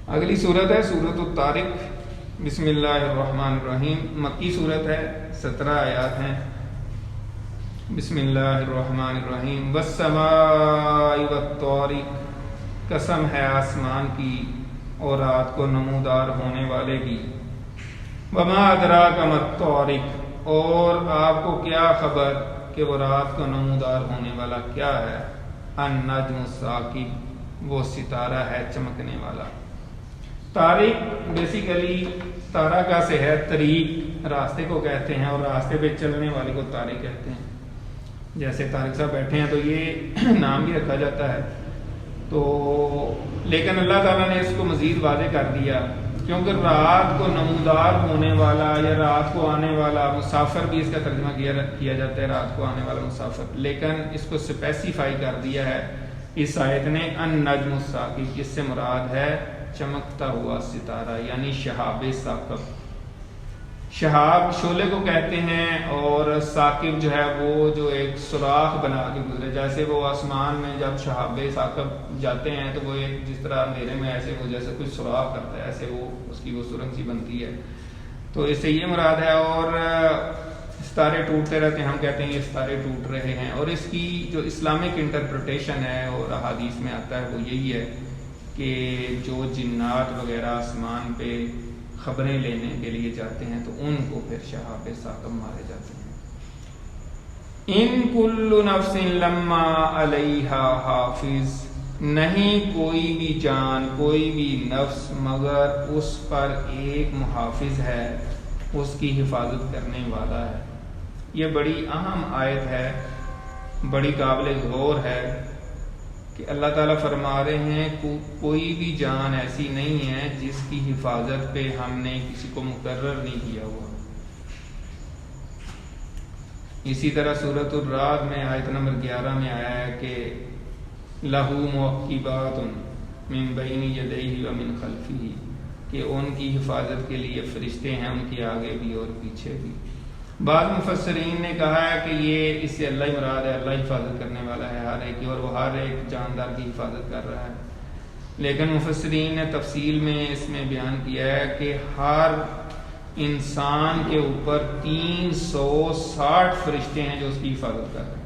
اگلی صورت ہے سورۃ الطارق. بسم اللہ الرحمن الرحیم. مکی صورت ہے، 17 آیات ہیں. بسم اللہ الرحمن الرحیم. والسماء والطارق، قسم ہے آسمان کی اور رات کو نمودار ہونے والے کی. وما ادراک ما الطارق، اور آپ کو کیا خبر کہ وہ رات کو نمودار ہونے والا کیا ہے. النجم الثاقب، وہ ستارہ ہے چمکنے والا. طارق بیسیکلی تارا کا سے ہے، طریق راستے کو کہتے ہیں، اور راستے پہ چلنے والے کو طارق کہتے ہیں. جیسے طارق صاحب بیٹھے ہیں تو یہ نام بھی رکھا جاتا ہے. تو لیکن اللہ تعالیٰ نے اس کو مزید واضح کر دیا، کیونکہ رات کو نمودار ہونے والا یا رات کو آنے والا، مسافر بھی اس کا ترجمہ کیا جاتا ہے، رات کو آنے والا مسافر، لیکن اس کو اسپیسیفائی کر دیا ہے اس آیت نے. النجم الثاقب، اس سے مراد ہے چمکتا ہوا ستارہ، یعنی شہاب ثاقب. شہاب شعلے کو کہتے ہیں، اور ثاقب جو ہے وہ جو ایک سوراخ بنا کے گزرے. جیسے وہ آسمان میں جب شہاب ثاقب جاتے ہیں تو وہ ایک جس طرح اندھیرے میں ایسے وہ جیسے کچھ سوراخ کرتا ہے، ایسے وہ اس کی وہ سرنگ سی بنتی ہے. تو اس سے یہ مراد ہے. اور ستارے ٹوٹتے رہتے ہیں، ہم کہتے ہیں یہ ستارے ٹوٹ رہے ہیں. اور اس کی جو اسلامک انٹرپریٹیشن ہے اور احادیث میں آتا ہے وہ یہی ہے کہ جو جنات وغیرہ آسمان پہ خبریں لینے کے لیے جاتے ہیں تو ان کو پھر شہاب ثاقب مارے جاتے ہیں. ان کل نفس لما علیہا حافظ، نہیں کوئی بھی جان، کوئی بھی نفس مگر اس پر ایک محافظ ہے، اس کی حفاظت کرنے والا ہے. یہ بڑی اہم آیت ہے، بڑی قابل غور ہے کہ اللہ تعالیٰ فرما رہے ہیں کوئی بھی جان ایسی نہیں ہے جس کی حفاظت پہ ہم نے کسی کو مقرر نہیں کیا ہوا. اسی طرح سورۃ الرعد میں آیت نمبر 11 میں آیا ہے کہ لَهُ مُعَقِّبَاتٌ مِّن بَيْنِ يَدَيْهِ وَمِن خَلْفِهِ، کہ ان کی حفاظت کے لیے فرشتے ہیں ان کے آگے بھی اور پیچھے بھی. بعض مفسرین نے کہا ہے کہ یہ اس سے اللہ ہی مراد ہے، اللہ حفاظت کرنے والا ہے ہر ایک کی، اور وہ ہر ایک جاندار کی حفاظت کر رہا ہے. لیکن مفسرین نے تفصیل میں اس میں بیان کیا ہے کہ ہر انسان کے اوپر 360 فرشتے ہیں جو اس کی حفاظت کر رہے ہیں.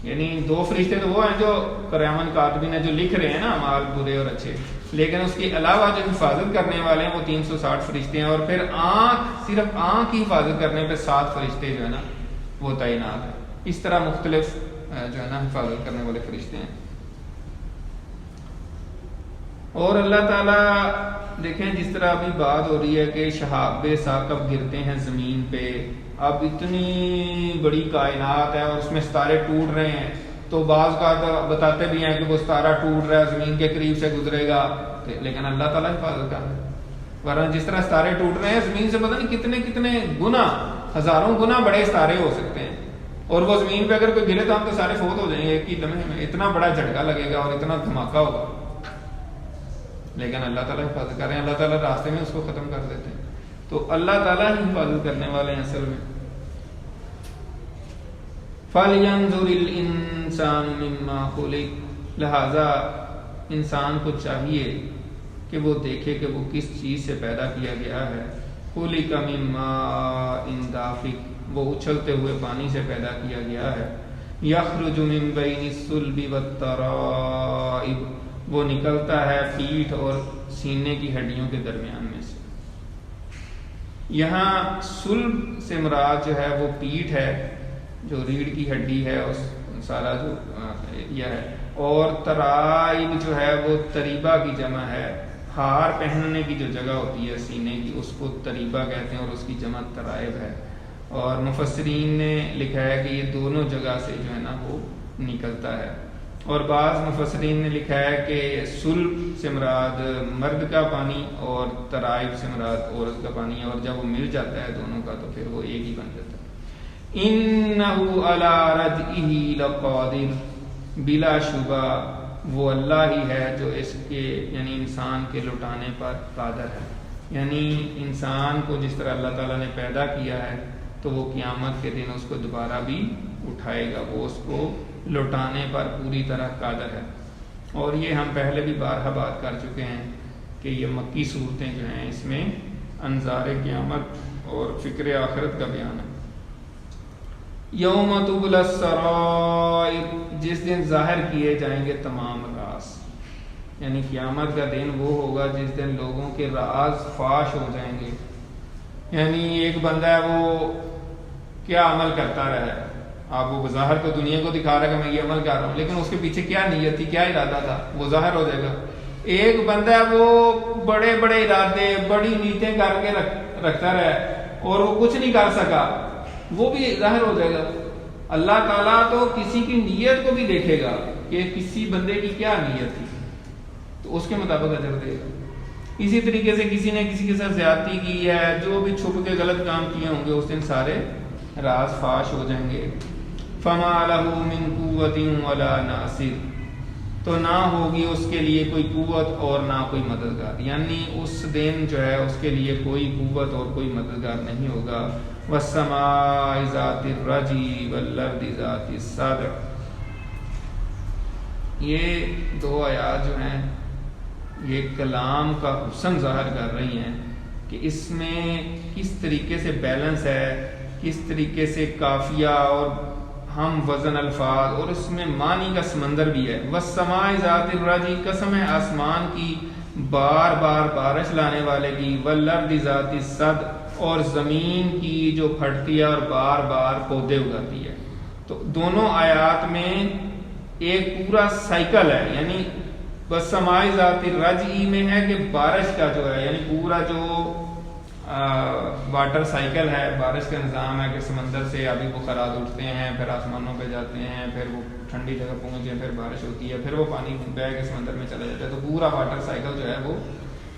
یعنی 2 فرشتے تو وہ ہیں جو کرامن کاتبین ہیں جو لکھ رہے ہیں نا اعمال برے اور اچھے، لیکن اس کے علاوہ جو حفاظت کرنے والے ہیں وہ 360 فرشتے ہیں. اور پھر صرف آنکھ کی حفاظت کرنے پہ 7 فرشتے جو ہے نا وہ تعینات ہیں. اس طرح مختلف جو ہے نا حفاظت کرنے والے فرشتے ہیں. اور اللہ تعالیٰ دیکھیں جس طرح ابھی بات ہو رہی ہے کہ شہاب ثاقب گرتے ہیں زمین پہ. اب اتنی بڑی کائنات ہے اور اس میں ستارے ٹوٹ رہے ہیں، تو بعض کا بتاتے بھی ہیں کہ وہ ستارہ ٹوٹ رہا ہے زمین کے قریب سے گزرے گا، لیکن اللہ تعالیٰ حفاظت کر رہا ہے. ورنہ جس طرح ستارے ٹوٹ رہے ہیں زمین سے پتہ نہیں کتنے کتنے گنا، ہزاروں گنا بڑے ستارے ہو سکتے ہیں، اور وہ زمین پہ اگر کوئی گرے تو ہم تو سارے فوت ہو جائیں گے ایک ہی لمحے میں. اتنا بڑا جھٹکا لگے گا اور اتنا دھماکہ ہوگا، لیکن اللہ تعالیٰ حفاظت کر رہے ہیں. اللہ تعالیٰ راستے میں اس کو ختم کر دیتے ہیں. تو اللہ تعالیٰ ہی حفاظت کرنے والے ہیں اصل میں. فَلْيَنْظُرِ الْإِنسَانُ مِمَّا خُلِقَ، لہذا انسان کو چاہیے کہ وہ دیکھے کہ وہ کس چیز سے پیدا کیا گیا ہے. خُلِقَ مِن مَّاءٍ دَافِقٍ، وہ اچھلتے ہوئے پانی سے پیدا کیا گیا ہے. يَخْرُجُ مِن بَيْنِ الصُّلْبِ وَالتَّرَائِبِ، وہ نکلتا ہے پیٹھ اور سینے کی ہڈیوں کے درمیان میں سے. یہاں صلب سے مراد جو ہے وہ پیٹھ ہے، جو ریڑھ کی ہڈی ہے، اس سارا جو یہ ہے. اور ترائب جو ہے وہ تریبہ کی جمع ہے. ہار پہننے کی جو جگہ ہوتی ہے سینے کی اس کو تریبہ کہتے ہیں، اور اس کی جمع ترائب ہے. اور مفسرین نے لکھا ہے کہ یہ دونوں جگہ سے جو ہے نا وہ نکلتا ہے. اور بعض مفسرین نے لکھا ہے کہ صلب سے مراد مرد کا پانی اور ترائب سے مراد عورت کا پانی ہے، اور جب وہ مل جاتا ہے دونوں کا تو پھر وہ ایک ہی بن جاتا ہے. انہو علی رجعہ لقادر، بلا شبہ وہ اللہ ہی ہے جو اس کے یعنی انسان کے لوٹانے پر قادر ہے. یعنی انسان کو جس طرح اللہ تعالیٰ نے پیدا کیا ہے تو وہ قیامت کے دن اس کو دوبارہ بھی اٹھائے گا، وہ اس کو لوٹانے پر پوری طرح قادر ہے. اور یہ ہم پہلے بھی بارہا بات کر چکے ہیں کہ یہ مکی صورتیں جو ہیں اس میں انظار قیامت اور فکر آخرت کا بیان ہے۔ یوم تبلی السرائر، جس دن ظاہر کیے جائیں گے تمام راز، یعنی قیامت کا دن وہ ہوگا جس دن لوگوں کے راز فاش ہو جائیں گے۔ یعنی ایک بندہ ہے وہ کیا عمل کرتا رہا ہے، آپ وہ بظاہر تو دنیا کو دکھا رہا ہے کہ میں یہ عمل کر رہا ہوں، لیکن اس کے پیچھے کیا نیت تھی، کیا ارادہ تھا، وہ ظاہر ہو جائے گا۔ ایک بندہ ہے وہ بڑے بڑے ارادے بڑی نیتیں کر کے رکھتا رہا ہے اور وہ کچھ نہیں کر سکا، وہ بھی ظاہر ہو جائے گا۔ اللہ تعالیٰ تو کسی کی نیت کو بھی دیکھے گا کہ کسی بندے کی کیا نیت تھی، تو اس کے مطابق اجر دے گا۔ اسی طریقے سے کسی نے کسی کے ساتھ زیادتی کی ہے، جو بھی چھپ کے غلط کام کیے ہوں گے اس دن سارے راز فاش ہو جائیں گے۔ فما لہ من قوت ولا ناصر، تو نہ ہوگی اس کے لیے کوئی قوت اور نہ کوئی مددگار، یعنی اس دن جو ہے اس کے لیے کوئی قوت اور کوئی مددگار نہیں ہوگا۔ والسماء ذات الرجی والارض ذات الصدع، یہ دو آیات جو ہیں یہ کلام کا حسن ظاہر کر رہی ہیں کہ اس میں کس طریقے سے بیلنس ہے، کس طریقے سے قافیہ اور ہم وزن الفاظ اور اس میں معنی کا سمندر بھی ہے۔ والسماء ذات الرجی، قسم ہے آسمان کی بار بار بارش لانے والے کی، والارض ذات الصدع، اور زمین کی جو پھٹتی ہے اور بار بار پودے اگاتی ہے۔ تو دونوں آیات میں ایک پورا سائیکل ہے، یعنی والسماء ذات الرجی میں ہے کہ بارش کا جو ہے یعنی پورا جو واٹر سائیکل ہے، بارش کا نظام ہے کہ سمندر سے آبی بخارات اٹھتے ہیں، پھر آسمانوں پہ جاتے ہیں، پھر وہ ٹھنڈی جگہ پہنچے، پھر بارش ہوتی ہے، پھر وہ پانی بہہ کے سمندر میں چلا جاتا ہے۔ تو پورا واٹر سائیکل جو ہے وہ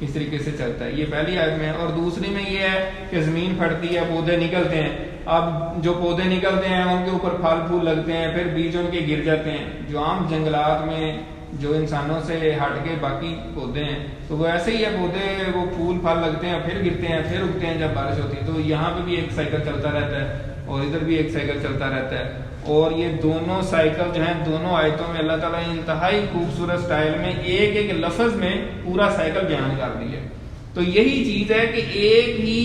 اس طریقے سے چلتا ہے۔ یہ پہلی آیت میں ہے۔ اور دوسری میں یہ ہے کہ زمین پھٹتی ہے، پودے نکلتے ہیں، اب جو پودے نکلتے ہیں ان کے اوپر پھل پھول لگتے ہیں، پھر بیج ان کے گر جاتے ہیں۔ جو عام جنگلات میں جو انسانوں سے ہٹ کے باقی پودے ہیں تو وہ ایسے ہی ہے، پودے وہ پھول پھل لگتے ہیں، پھر گرتے ہیں، پھر اگتے ہیں جب بارش ہوتی ہے۔ تو یہاں پہ بھی ایک سائیکل چلتا رہتا ہے اور ادھر بھی ایک سائیکل چلتا رہتا ہے۔ اور یہ دونوں سائیکل جو ہیں دونوں آیتوں میں اللہ تعالیٰ نے انتہائی خوبصورت سٹائل میں ایک ایک لفظ میں پورا سائیکل بیان کر دی ہے۔ تو یہی چیز ہے کہ ایک ہی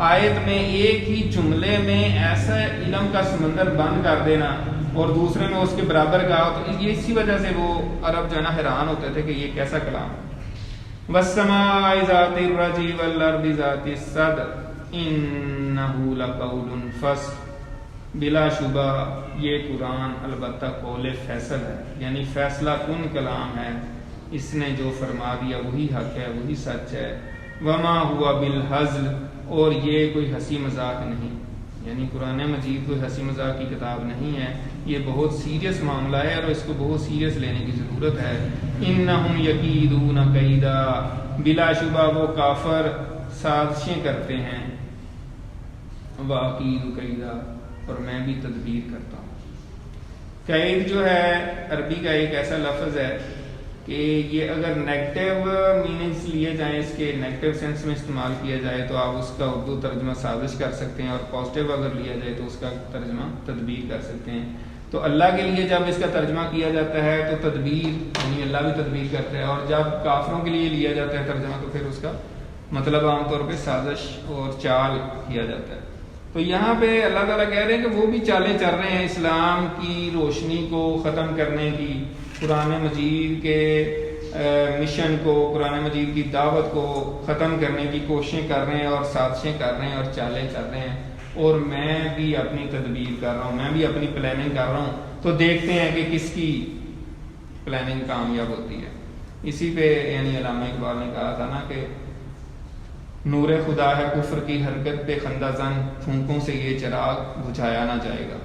آیت میں ایک ہی جملے میں ایسا علم کا سمندر بند کر دینا اور دوسرے میں اس کے برابر کا، تو یہ اسی وجہ سے وہ عرب جو ہے نا حیران ہوتے تھے کہ یہ کیسا کلام ہے۔ والسماء ذات الرجی والارض ذات الصدع انہ لقول فصل، بلا شبہ یہ قرآن البتہ قول فیصل ہے، یعنی فیصلہ کن کلام ہے، اس نے جو فرما دیا وہی حق ہے، وہی سچ ہے۔ وما ہوا بالہزل، اور یہ کوئی ہنسی مذاق نہیں، یعنی قرآن مجید کوئی ہنسی مذاق کی کتاب نہیں ہے، یہ بہت سیریس معاملہ ہے اور اس کو بہت سیریس لینے کی ضرورت ہے۔ انہم یکیدون کیدا، بلا شبہ وہ کافر سازشیں کرتے ہیں، واقید کیدا، اور میں بھی تدبیر کرتا ہوں۔ قید جو ہے عربی کا ایک ایسا لفظ ہے کہ یہ اگر نیگیٹو میننگز لیے جائیں، اس کے نیگیٹو سینس میں استعمال کیا جائے تو آپ اس کا اردو ترجمہ سازش کر سکتے ہیں، اور پازیٹیو اگر لیا جائے تو اس کا ترجمہ تدبیر کر سکتے ہیں۔ تو اللہ کے لیے جب اس کا ترجمہ کیا جاتا ہے تو تدبیر یعنی اللہ بھی تدبیر کرتا ہے، اور جب کافروں کے لیے لیا جاتا ہے ترجمہ تو پھر اس کا مطلب عام طور پہ سازش اور چال کیا جاتا ہے۔ تو یہاں پہ اللہ تعالیٰ کہہ رہے ہیں کہ وہ بھی چالیں چل رہے ہیں اسلام کی روشنی کو ختم کرنے کی، قرآن مجید کے مشن کو، قرآن مجید کی دعوت کو ختم کرنے کی کوششیں کر رہے ہیں اور سازشیں کر رہے ہیں اور چالیں چل رہے ہیں، اور میں بھی اپنی تدبیر کر رہا ہوں، میں بھی اپنی پلاننگ کر رہا ہوں۔ تو دیکھتے ہیں کہ کس کی پلاننگ کامیاب ہوتی ہے۔ اسی پہ یعنی علامہ اقبال نے کہا تھا نا کہ نور خدا ہے کفر کی حرکت پہ خندہ زن، پھونکوں سے یہ چراغ بجھایا نہ جائے گا۔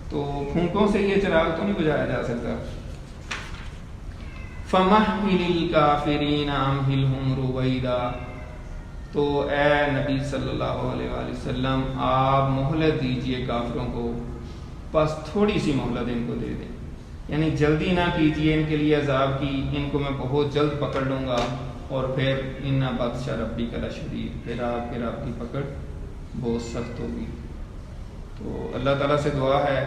تو پھونکوں سے یہ چراغ تو نہیں بجھایا جا سکتا۔ فَمَحْوِلِ الْكَافِرِينَ أَمْهِلْهُمْ رُوَيْدًا، تو اے نبی صلی اللہ علیہ وآلہ وسلم آپ مہلت دیجئے کافروں کو، بس تھوڑی سی مہلت ان کو دے دیں، یعنی جلدی نہ کیجئے ان کے لیے عذاب کی، ان کو میں بہت جلد پکڑ لوں گا، اور پھر ان بطش ربک لشدید، پھر آپ کی رب کی پکڑ بہت سخت ہوگی۔ تو اللہ تعالیٰ سے دعا ہے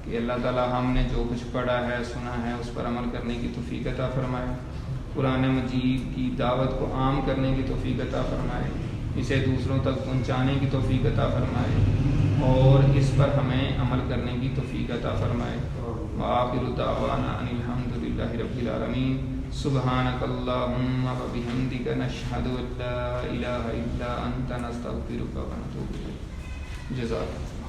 کہ اللہ تعالی ہم نے جو کچھ پڑھا ہے سنا ہے اس پر عمل کرنے کی توفیق عطا فرمائے، قرآن مجید کی دعوت کو عام کرنے کی توفیق عطا فرمائے، اسے دوسروں تک پہنچانے کی توفیق عطا فرمائے اور اس پر ہمیں عمل کرنے کی توفیق عطا فرمائے۔ وآخر دعوانا ان الحمد للہ رب العالمین۔ سبحانک اللہم وبحمدک نشہد ان لا الہ الا انت نستغفرک ونتوب الیک۔ جزاک اللہ۔